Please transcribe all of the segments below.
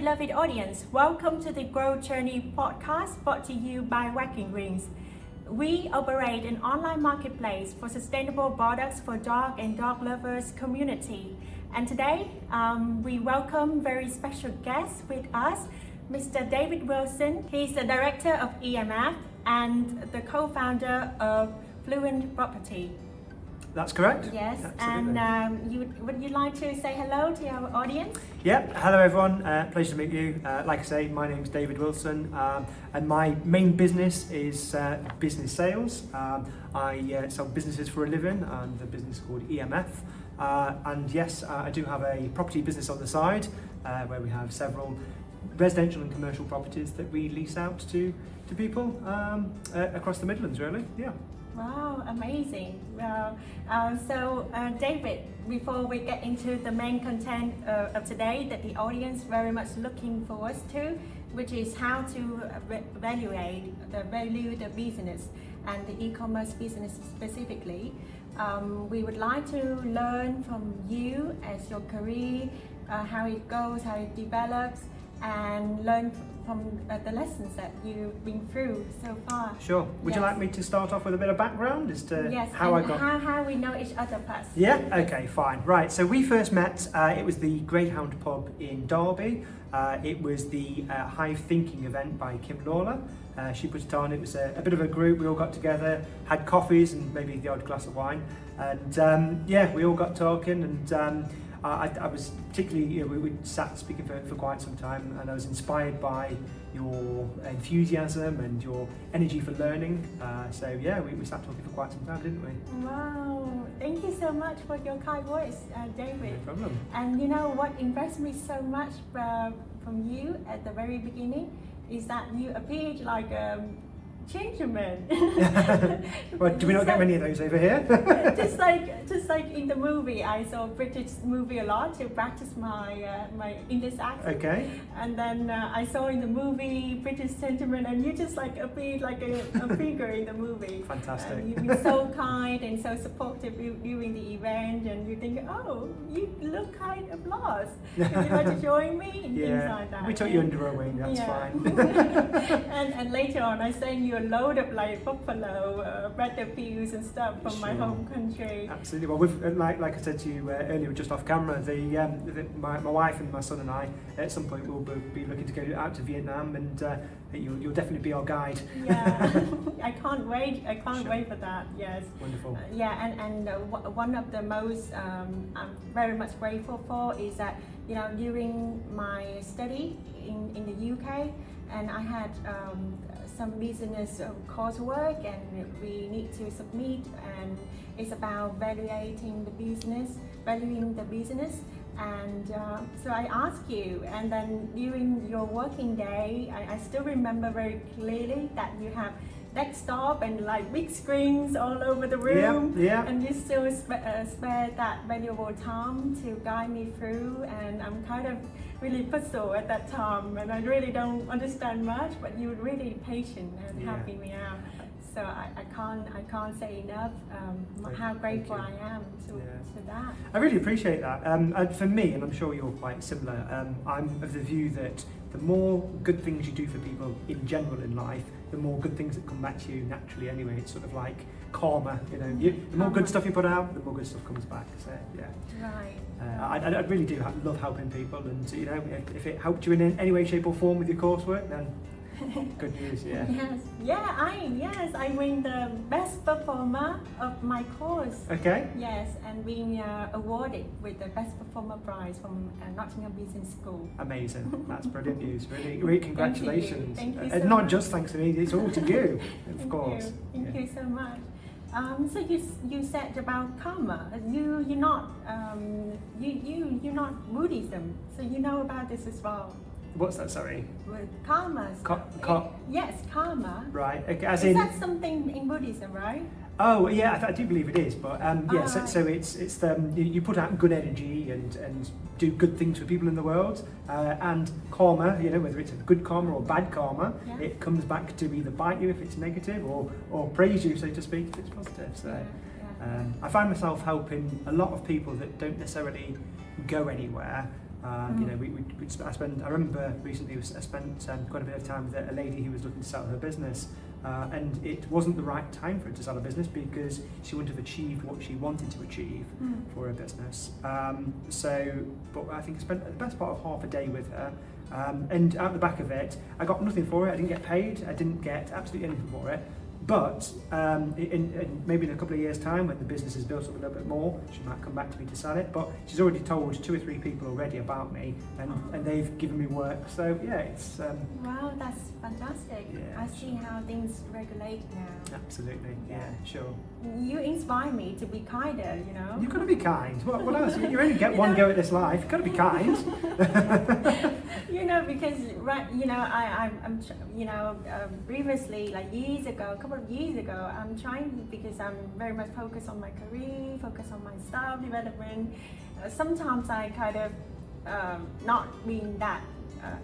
beloved audience. Welcome to the Growth Journey podcast brought to you by Wagging Wings. We operate an online marketplace for sustainable products for dog and dog lovers community. And today, we welcome very special guest with us, Mr. David Wilson. He's the director of EMF and the co-founder of Fluent Property. That's correct. Yes, absolutely. And would you like to say hello to our audience? Yeah, hello everyone, pleasure to meet you. Like I say, my name's David Wilson and my main business is business sales. I sell businesses for a living and the business is called EMF. And yes, I do have a property business on the side where we have several residential and commercial properties that we lease out to people across the Midlands really, yeah. Wow, amazing. So David, before we get into the main content of today that the audience very much looking forward to, which is how to value the business and the e-commerce business specifically, we would like to learn from you as your career, how it goes, how it develops, and learn from the lessons that you've been through so far. Sure. Would you like me to start off with a bit of background as to how I got... how we know each other first? Yeah? Okay, fine. Right, so we first met, it was the Greyhound pub in Derby. It was the Hive Thinking event by Kim Lawler. She put it on. It was a bit of a group. We all got together, had coffees and maybe the odd glass of wine. And yeah, we all got talking and I was particularly, we sat speaking for quite some time and I was inspired by your enthusiasm and your energy for learning. So yeah, we sat talking for quite some time, didn't we? Wow, thank you so much for your kind words, David. No problem. And you know what impressed me so much from you at the very beginning is that you appeared like a gentleman. Well, do we not get many of those over here? just like in the movie, I saw British movie a lot to practice my my English accent. Okay. And then I saw in the movie British gentleman, and you just like appeared like a figure in the movie. Fantastic. And you've been so kind and so supportive during the event, and you think, oh, you look kind of lost. Would you like to join me? And things like that. We took you under our wing. That's fine. and later on, I sang you a load of like buffalo, battlefields and stuff from my home country. Absolutely. Well, we've, like I said to you earlier, just off camera, my wife and my son and I, at some point, will be looking to go out to Vietnam, and you'll definitely be our guide. Yeah, I can't wait. I can't wait for that. Yes. Wonderful. And one of the most I'm very much grateful for is that during my study in the UK, and I had some business coursework and we need to submit, and it's about valuing the business, and so I asked you, and then during your working day, I still remember very clearly that you have desktop and like big screens all over the room, and you still spare that valuable time to guide me through, and I'm kind of really puzzled at that time, and I really don't understand much, but you were really patient and helping me out. So I can't say enough how grateful I am to that. I really appreciate that. And for me, and I'm sure you're quite similar, I'm of the view that the more good things you do for people in general in life, the more good things that come back to you naturally anyway. It's sort of like karma, the more good stuff you put out, the more good stuff comes back. So yeah. Right. I really do love helping people, and if it helped you in any way, shape or form with your coursework, then good news, yeah. Yes, I win the best performer of my course. Okay. Yes, and being awarded with the best performer prize from Nottingham Business School. Amazing, that's brilliant news. Really congratulations. Thank you so and not much. just thanks to me, it's all to you, of course. Thank you so much. So you said about karma. You're not Buddhism, so you know about this as well. What's that? Sorry. With karma. Yes, karma. Right. Okay. Is that something in Buddhism, right? Oh yeah, I do believe it is, but yeah. So it's you put out good energy and do good things for people in the world, and karma. Whether it's a good karma or bad karma, it comes back to either bite you if it's negative or praise you, so to speak, if it's positive. So I find myself helping a lot of people that don't necessarily go anywhere, You know, I remember recently I spent quite a bit of time with a lady who was looking to sell her business, and it wasn't the right time for her to sell a business because she wouldn't have achieved what she wanted to achieve for her business. But I think I spent the best part of half a day with her, and out the back of it, I got nothing for it. I didn't get paid. I didn't get absolutely anything for it. But maybe in a couple of years' time, when the business is built up a little bit more, she might come back to me to sell it. But she's already told 2 or 3 people already about me, and they've given me work. So yeah, it's wow, that's fantastic. Yeah, I see how things regulate now. absolutely, yeah, sure. You inspire me to be kinder, you know. You've got to be kind. What else? You only get one go at this life. You've got to be kind. You know, because you know, previously, like a couple of years ago, I'm trying, because I'm very much focused on my career, focused on my staff development. Sometimes I kind of not being that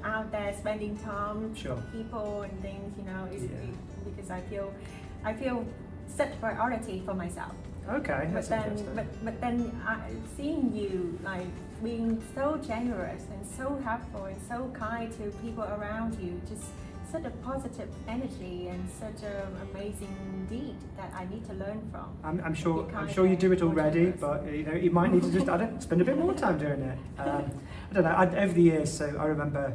out there spending time with people and things, you know, because I feel set priority for myself. Okay, that's interesting. But then seeing you like being so generous and so helpful and so kind to people around you, just such a positive energy and such an amazing deed that I need to learn from. I'm sure you do it already, but you know, you might need to just spend a bit more time doing it. I don't know. Over the years, so I remember,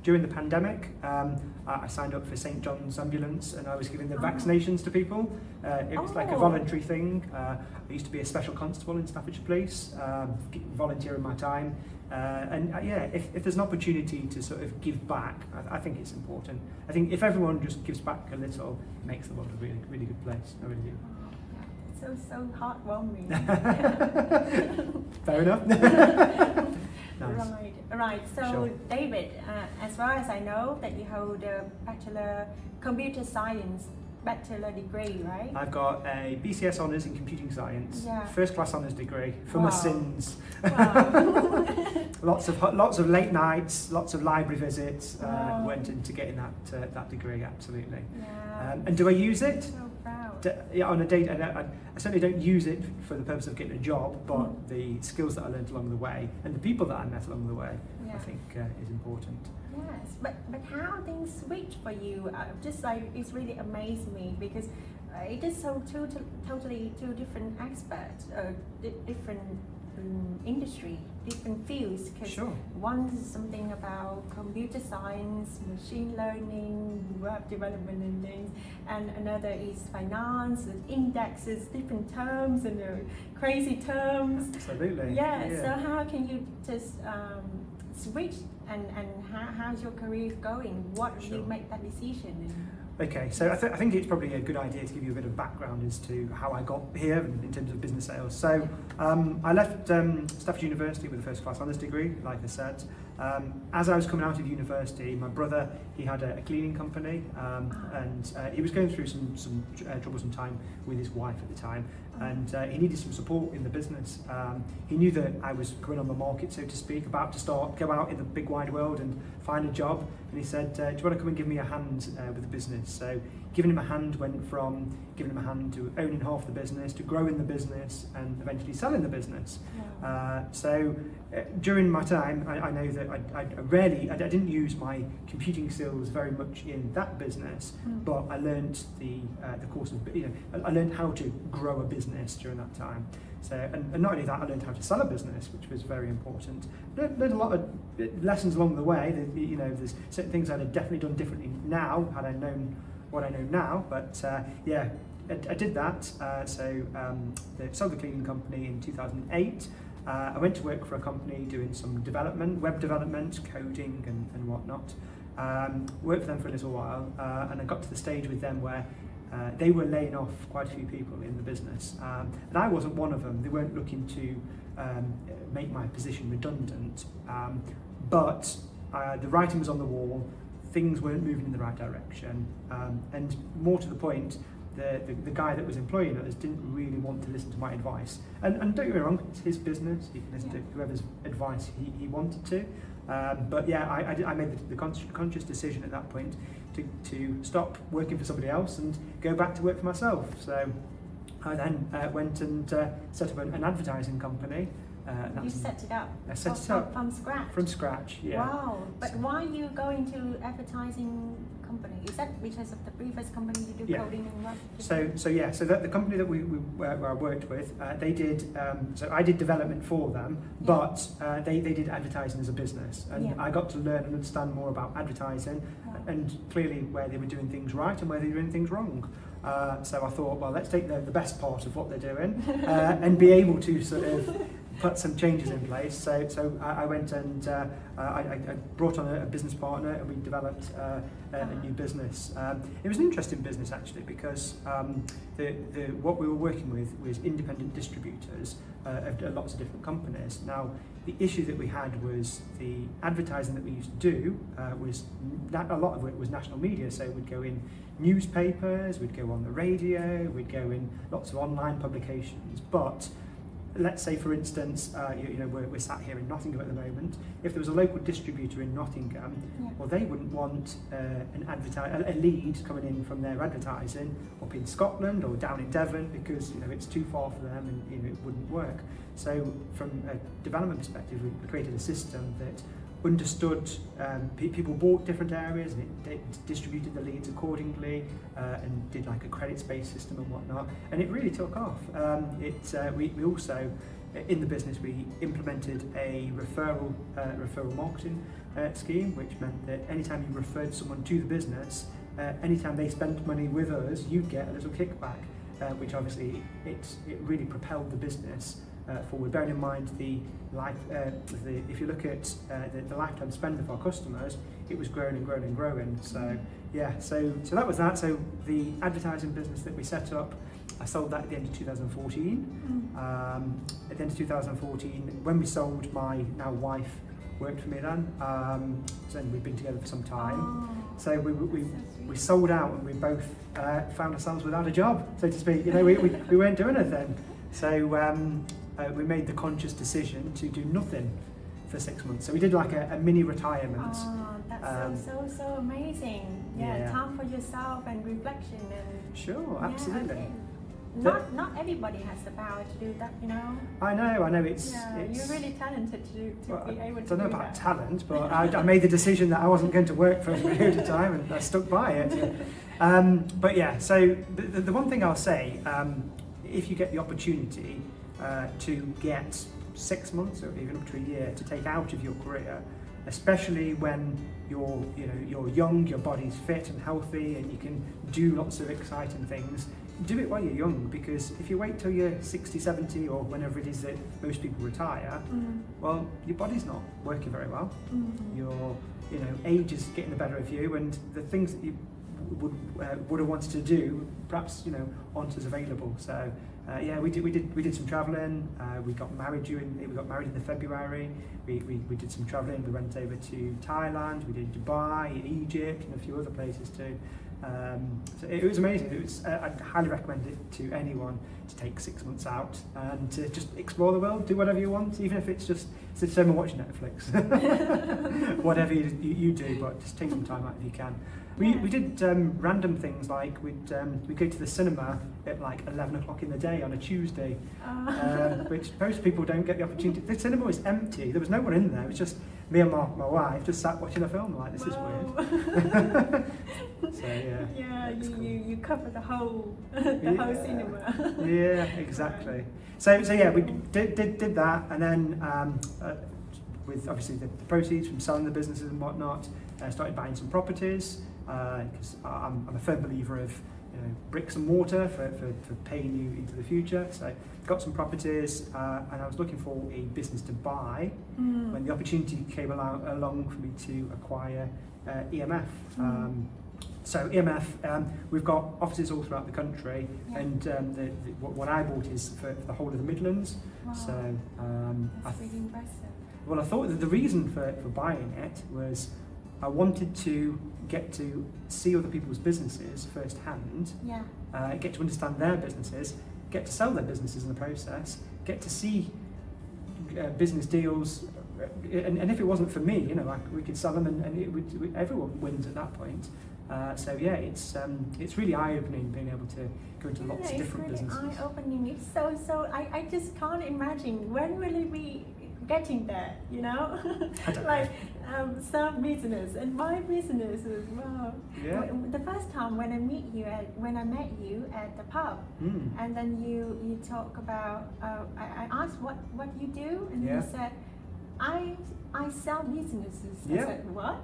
during the pandemic, I signed up for St John's Ambulance, and I was giving the vaccinations to people. It was like a voluntary thing. I used to be a special constable in Staffordshire Police, volunteering my time. If there's an opportunity to sort of give back, I think it's important. I think if everyone just gives back a little, it makes the world a really, really good place. I really do. So heartwarming. Fair enough. Nice. Right. So, Sure. David, as far as I know, that you hold a Bachelor Computer Science Bachelor degree, right? I've got a BCS Honours in Computing Science, Yeah. First Class Honours degree for my sins. Wow. Lots of late nights, lots of library visits went into getting that degree. Absolutely. Yeah. And do I use it? So proud. On a day, I certainly don't use it for the purpose of getting a job, but the skills that I learned along the way and the people that I met along the way, I think is important. Yes, but how things switch for you, just like it's really amazed me, because it is so totally two different aspects, different industry, different fields. Sure. One is something about computer science, machine learning, web development and things, and another is finance, indexes, different terms and crazy terms. Absolutely. Yeah. So how can you just switch, and how's your career going? What did you make that decision? Okay, so I think it's probably a good idea to give you a bit of background as to how I got here in terms of business sales. So I left Staffordshire University with a first class honours degree, like I said. As I was coming out of university, my brother, he had a cleaning company, and he was going through some troublesome time with his wife at the time, and he needed some support in the business. He knew that I was going on the market, so to speak, about to go out in the big wide world and find a job, and he said, do you want to come and give me a hand with the business? So giving him a hand went from giving him a hand to owning half the business, to growing the business, and eventually selling the business. During my time, I know that I didn't use my computing skills very much in that business, but I learned the course of, I learned how to grow a business during that time. So, and not only that, I learned how to sell a business, which was very important. Learned a lot of lessons along the way. There's certain things I'd have definitely done differently now had I known what I know now. But I did that. Sold the cleaning company in 2008. I went to work for a company doing some development, web development, coding and whatnot. Worked for them for a little while, and I got to the stage with them where they were laying off quite a few people in the business, and I wasn't one of them. They weren't looking to make my position redundant, but the writing was on the wall. Things weren't moving in the right direction, and more to the point, the guy that was employing us didn't really want to listen to my advice. And don't get me wrong, it's his business. He can listen to whoever's advice he wanted to. But yeah, I made the conscious decision at that point to stop working for somebody else and go back to work for myself. So I then went and set up an advertising company, You set it up. I set it up from scratch. From scratch, yeah. Wow! But why you go into advertising company? Is that because of the previous company you do coding and work? So the company that where I worked with, they did. So I did development for them, but they did advertising as a business, and I got to learn and understand more about advertising, and clearly where they were doing things right and where they were doing things wrong. So I thought, well, let's take the best part of what they're doing and be able to sort of put some changes in place. So I went and I brought on a business partner, and we developed a new business. It was an interesting business actually, because what we were working with was independent distributors of lots of different companies. Now, the issue that we had was the advertising that we used to do was a lot of it was national media. So we'd go in newspapers, we'd go on the radio, we'd go in lots of online publications. But let's say, for instance, we're sat here in Nottingham at the moment. If there was a local distributor in Nottingham, well, they wouldn't want a lead coming in from their advertising up in Scotland or down in Devon, because it's too far for them, and it wouldn't work. So, from a development perspective, we created a system that understood people bought different areas, and it distributed the leads accordingly, and did like a credits-based system and whatnot, and it really took off. We also, in the business, we implemented a referral marketing scheme, which meant that anytime you referred someone to the business, anytime they spent money with us, you'd get a little kickback, which obviously it really propelled the business forward. Bearing in mind if you look at the lifetime spend of our customers, it was growing and growing and growing. So so that was that. So the advertising business that we set up, I sold that at the end of 2014. At the end of 2014, when we sold, my now wife worked for me then. So we've been together for some time. So we sold out, and we both found ourselves without a job, so to speak. We weren't doing anything. So we made the conscious decision to do nothing for 6 months. So we did like a mini retirement. Oh, that's so amazing. Time for yourself and reflection. And sure, absolutely. Not everybody has the power to do that, I know. It's you're really talented to be able to do that. I don't know about talent, but I made the decision that I wasn't going to work for a period of time, and I stuck by it. But yeah, so the one thing I'll say, if you get the opportunity to get 6 months or even up to a year to take out of your career, especially when you're young, your body's fit and healthy, and you can do lots of exciting things, do it while you're young. Because if you wait till you're 60, 70, or whenever it is that most people retire, well, your body's not working very well. Your age is getting the better of you, and the things that you would have wanted to do perhaps aren't as available. So we did some travelling. We got married in the February. We did some travelling. We went over to Thailand. We did Dubai, Egypt, and a few other places too. So it was amazing. I'd highly recommend it to anyone to take 6 months out and to just explore the world, do whatever you want, even if it's just sit at home and watch Netflix. Whatever you do, but just take some time out if you can. We did random things, like we'd go to the cinema at like 11 o'clock in the day on a Tuesday, which most people don't get the opportunity. The cinema was empty. There was no one in there. It was just me and my wife just sat watching a film. Like, this is weird. So You cover the whole cinema. Yeah, exactly. So we did that, and then with obviously the proceeds from selling the businesses and whatnot, started buying some properties, because I'm a firm believer of bricks and mortar for paying you into the future. So got some properties, and I was looking for a business to buy when the opportunity came along for me to acquire EMF. So EMF, we've got offices all throughout the country, and what I bought is for the whole of the Midlands. Wow. So that's really impressive. Well, I thought that the reason for buying it was I wanted to get to see other people's businesses firsthand, get to understand their businesses, get to sell their businesses in the process, get to see business deals, and if it wasn't for me, we could sell them, and everyone wins at that point. So yeah, it's really eye-opening being able to go into lots of different businesses. It's really eye-opening. It's so. I just can't imagine when will it be getting there. You know, like some business and my business as well. Yeah. The first time when I met you at the pub, and then you talk about. I asked what you do, and you said, I sell businesses. Yeah. I said, what?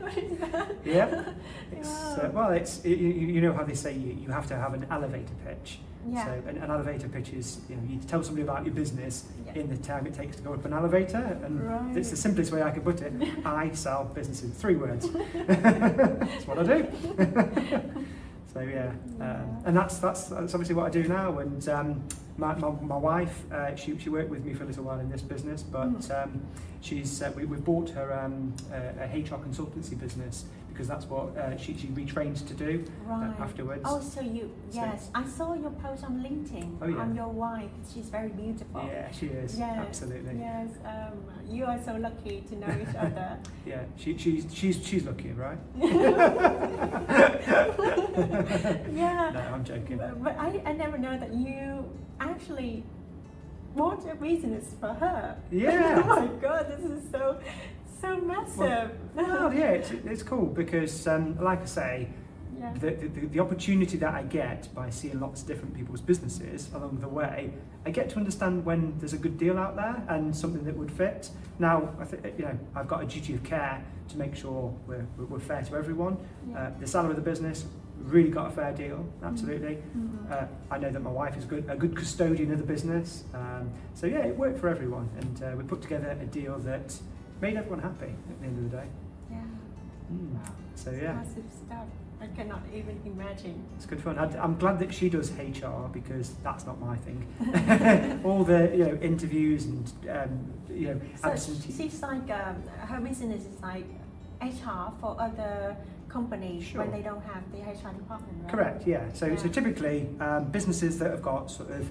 What is that? Yeah. It's you know how they say you have to have an elevator pitch. Yeah. So an elevator pitch is you tell somebody about your business in the time it takes to go up an elevator, and it's the simplest way I can put it. I sell businesses. 3 words. That's what I do. So and that's obviously what I do now. And my wife, she worked with me for a little while in this business, but we bought her a HR consultancy business because that's what she retrained to do afterwards. Oh, so I saw your post on LinkedIn on your wife. She's very beautiful. Yeah, she is. Yeah, absolutely. Yes, you are so lucky to know each other. Yeah, she's lucky, right? Yeah. No, I'm joking. But I never know that you actually bought a business for her. Yeah. Oh my God, this is so massive. Well, it's cool because, like I say, the opportunity that I get by seeing lots of different people's businesses along the way, I get to understand when there's a good deal out there and something that would fit. Now, I've got a duty of care to make sure we're fair to everyone. The seller of the business really got a fair deal, absolutely. I know that my wife is a good custodian of the business. So yeah, it worked for everyone, and we put together a deal that made everyone happy at the end of the day. Yeah. Wow. So yeah. Massive stuff. I cannot even imagine. It's good fun. I'm glad that she does HR because that's not my thing. All the interviews and So absentee. she's like her business is like HR for other companies when they don't have the HR department, right? Correct. Yeah. So typically businesses that have got sort of,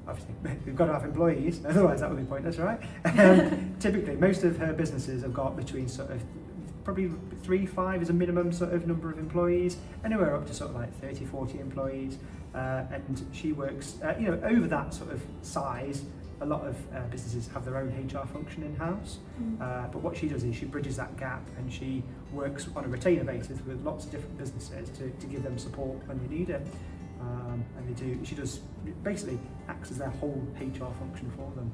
obviously we've got to have employees, otherwise that would be pointless, right? Typically most of her businesses have got between sort of probably 3-5 is a minimum sort of number of employees, anywhere up to sort of like 30-40 employees, and she works over that sort of size. A lot of businesses have their own HR function in-house, but what she does is she bridges that gap and she works on a retainer basis with lots of different businesses to give them support when they need it. And she does basically acts as their whole HR function for them.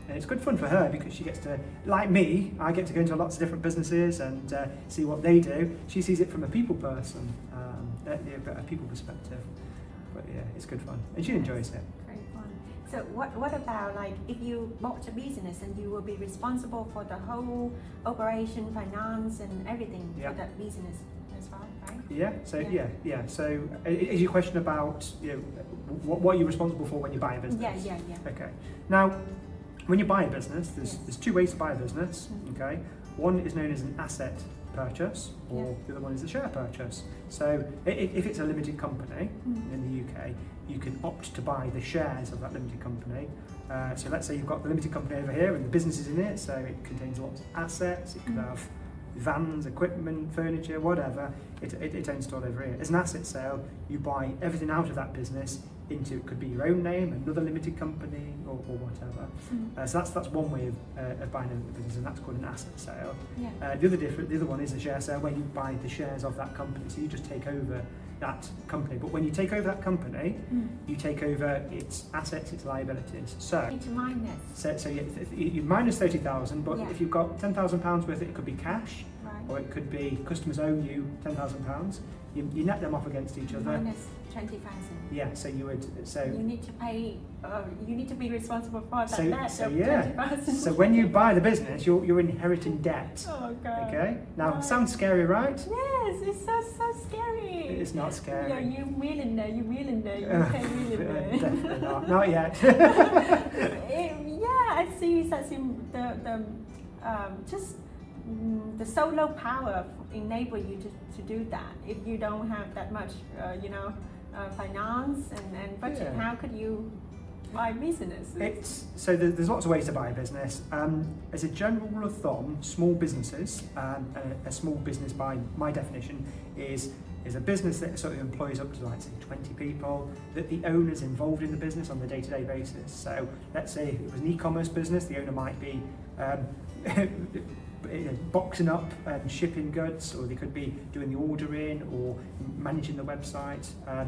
And it's good fun for her because she gets to, like me, I get to go into lots of different businesses and see what they do. She sees it from a people person, a people perspective. But yeah, it's good fun and she enjoys it. Great fun. So what about like if you bought a business and you will be responsible for the whole operation, finance and everything for that business as well, right? Yeah. So So is your question about what you're responsible for when you buy a business? Yeah. Okay. Now, when you buy a business, there's 2 ways to buy a business. Okay. One is known as an asset purchase, or the other one is a share purchase. So if it's a limited company in the UK, you can opt to buy the shares of that limited company. So let's say you've got the limited company over here and the business is in it, so it contains lots of assets, it could have vans, equipment, furniture, whatever, it owns stored over here. As an asset sale, you buy everything out of that business into, it could be your own name, another limited company, or whatever. So that's one way of buying a business, and that's called an asset sale. The other one is a share sale, where you buy the shares of that company, so you just take over that company. But when you take over that company, you take over its assets, its liabilities. So it's minus. So you minus 30,000, but if you've got £10,000 worth, it could be cash, or it could be customers owe you £10,000. You net them off against each other. Minus 20,000. Yeah, so you would. So you need to pay. You need to be responsible for that net of 20,000. So when you buy the business, you're inheriting debt. Oh God. Okay. Now, sounds scary, right? Yes, it's so scary. It's not scary. Yeah, you millionaire, you millionaire. Definitely not yet. I see that the solo power enable you to do that. If you don't have that much, finance and budget, how could you buy businesses? So there's lots of ways to buy a business. As a general rule of thumb, small businesses, a small business by my definition is a business that sort of employs up to, like, say, 20 people, that the owner's involved in the business on a day-to-day basis. So let's say it was an e-commerce business, the owner might be boxing up and shipping goods, or they could be doing the ordering or managing the website.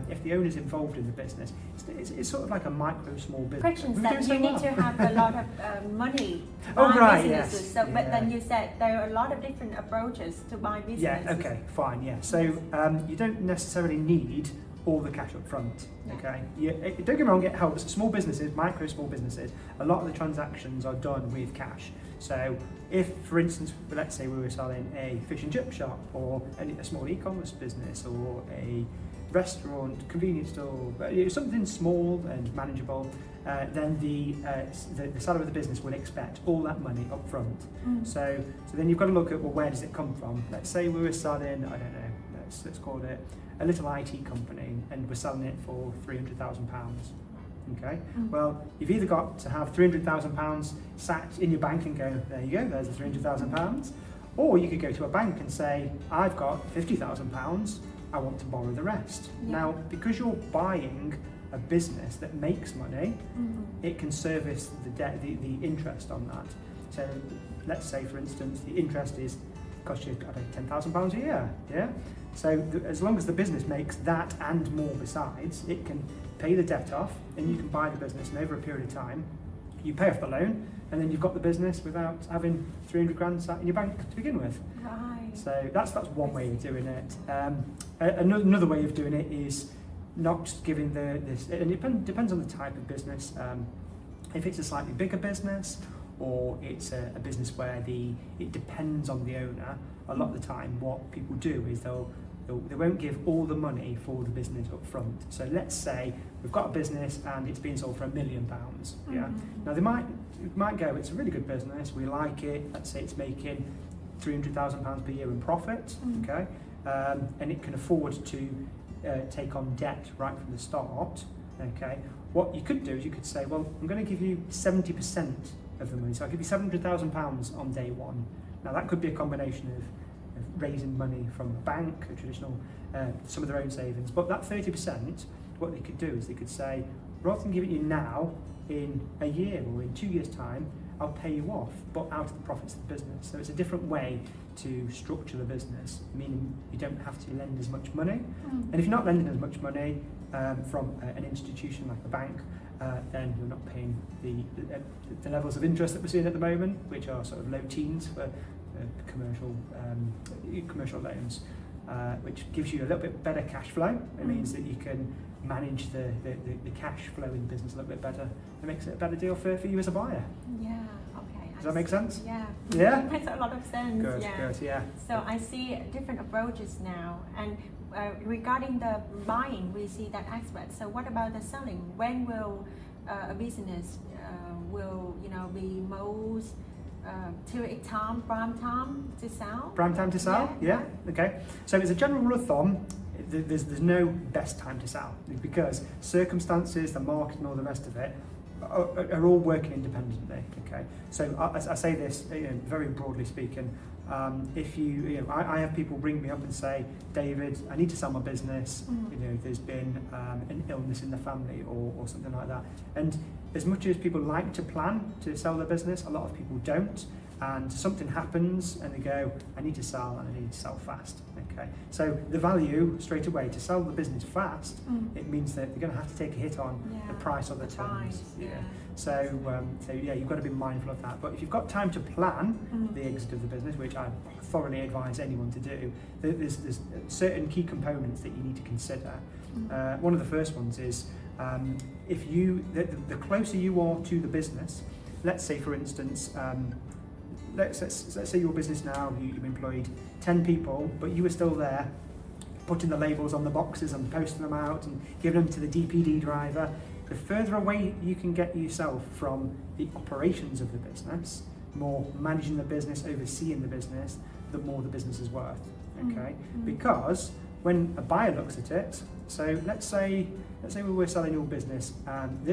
If the owner's involved in the business, it's sort of like a small business. Questions that you need to have a lot of money to Oh, buy right, businesses. yes. So, Yeah. but then you said there are a lot of different approaches to buy businesses. Yeah, okay, fine, yeah. So you don't necessarily need all the cash up front, okay? Don't get me wrong, it helps. Small businesses, small businesses, a lot of the transactions are done with cash. So if, for instance, let's say we were selling a fish and chip shop, or a small e-commerce business, or a restaurant, convenience store, something small and manageable, then the seller of the business would expect all that money up front. So then you've got to look at, well, where does it come from? Let's say we were selling, I don't know, let's call it a little IT company, and we're selling it for £300,000. Okay. Well, you've either got to have £300,000 sat in your bank and go, there you go, there's the £300,000, or you could go to a bank and say, I've got £50,000, I want to borrow the rest. Now, because you're buying a business that makes money, it can service the debt, the interest on that. So let's say, for instance, the interest costs you about £10,000 a year. Yeah. So as long as the business makes that and more besides, it can pay the debt off, and you can buy the business, and over a period of time, you pay off the loan, and then you've got the business without having 300 grand sat in your bank to begin with. Right. So that's one way of doing it. Another way of doing it is not giving this, and it depends on the type of business. If it's a slightly bigger business, or it's a business where it depends on the owner, a lot of the time what people do is they won't give all the money for the business up front. So let's say we've got a business and it's being sold for £1 million. Yeah. Now they might go, it's a really good business, we like it. Let's say it's making £300,000 per year in profit. Okay, and it can afford to take on debt right from the start. Okay, what you could do is you could say, well, I'm going to give you 70% of the money, so I'll give you £700,000 on day one. Now that could be a combination of raising money from a bank, a traditional, some of their own savings, but that 30%, what they could do is they could say, rather than giving you now, in a year or in 2 years' time, I'll pay you off, but out of the profits of the business. So it's a different way to structure the business, meaning you don't have to lend as much money. And if you're not lending as much money from an institution like a bank, then you're not paying the levels of interest that we're seeing at the moment, which are sort of low teens for commercial loans, which gives you a little bit better cash flow. It means that you can manage the cash flow in business a little bit better. It makes it a better deal for you as a buyer. Yeah, okay. Does that make sense? Yeah. Yeah? It makes a lot of sense. Good, yeah. So I see different approaches now. And regarding the buying, we see that aspect. So what about the selling? When will a business be most prime time to sell? Prime time to sell? Yeah. Okay. So as a general rule of thumb, there's no best time to sell, because circumstances, the market, and all the rest of it are all working independently. Okay. So I say this very broadly speaking. If I have people ring me up and say, David, I need to sell my business. There's been an illness in the family or something like that. And as much as people like to plan to sell their business, a lot of people don't. And something happens and they go, I need to sell, and I need to sell fast. Okay. So the value straight away to sell the business fast, it means that they're going to have to take a hit on the price or the terms. So you've got to be mindful of that. But if you've got time to plan the exit of the business, which I thoroughly advise anyone to do, there's certain key components that you need to consider. One of the first ones is the closer you are to the business. Let's say, for instance, let's say your business now, you've employed 10 people, but you were still there putting the labels on the boxes and posting them out and giving them to the DPD driver. The further away you can get yourself from the operations of the business, more managing the business, overseeing the business, the more the business is worth. Okay, because when a buyer looks at it, so let's say we were selling your business, and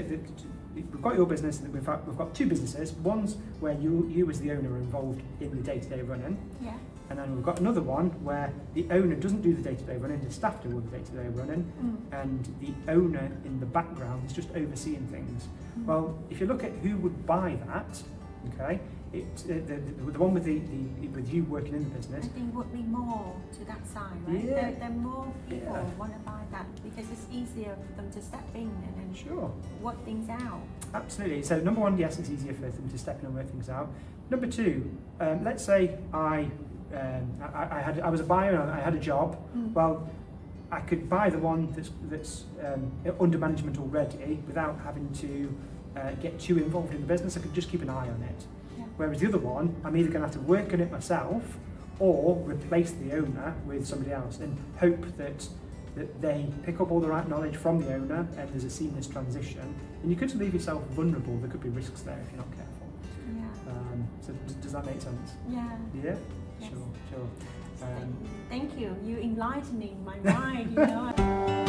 we've got your business, and we've got two businesses. One's where you as the owner are involved in the day-to-day running. Yeah. And then we've got another one where the owner doesn't do the day-to-day running, the staff do all the day-to-day running, and the owner in the background is just overseeing things. Well, if you look at who would buy that, okay, the one with with you working in the business. I think would be more to that side, right? Yeah. There more people Yeah. want to buy that because it's easier for them to step in and then Sure. work things out. Absolutely. So number one, yes, it's easier for them to step in and work things out. Number two, let's say I was a buyer and I had a job. Well, I could buy the one that's under management already without having to get too involved in the business. I could just keep an eye on it. Yeah. Whereas the other one, I'm either going to have to work on it myself or replace the owner with somebody else and hope that they pick up all the right knowledge from the owner and there's a seamless transition. And you could leave yourself vulnerable. There could be risks there if you're not careful. Yeah. So does that make sense? Yeah. Yeah? Yes. Sure. Thank you. You enlightening my mind, you know.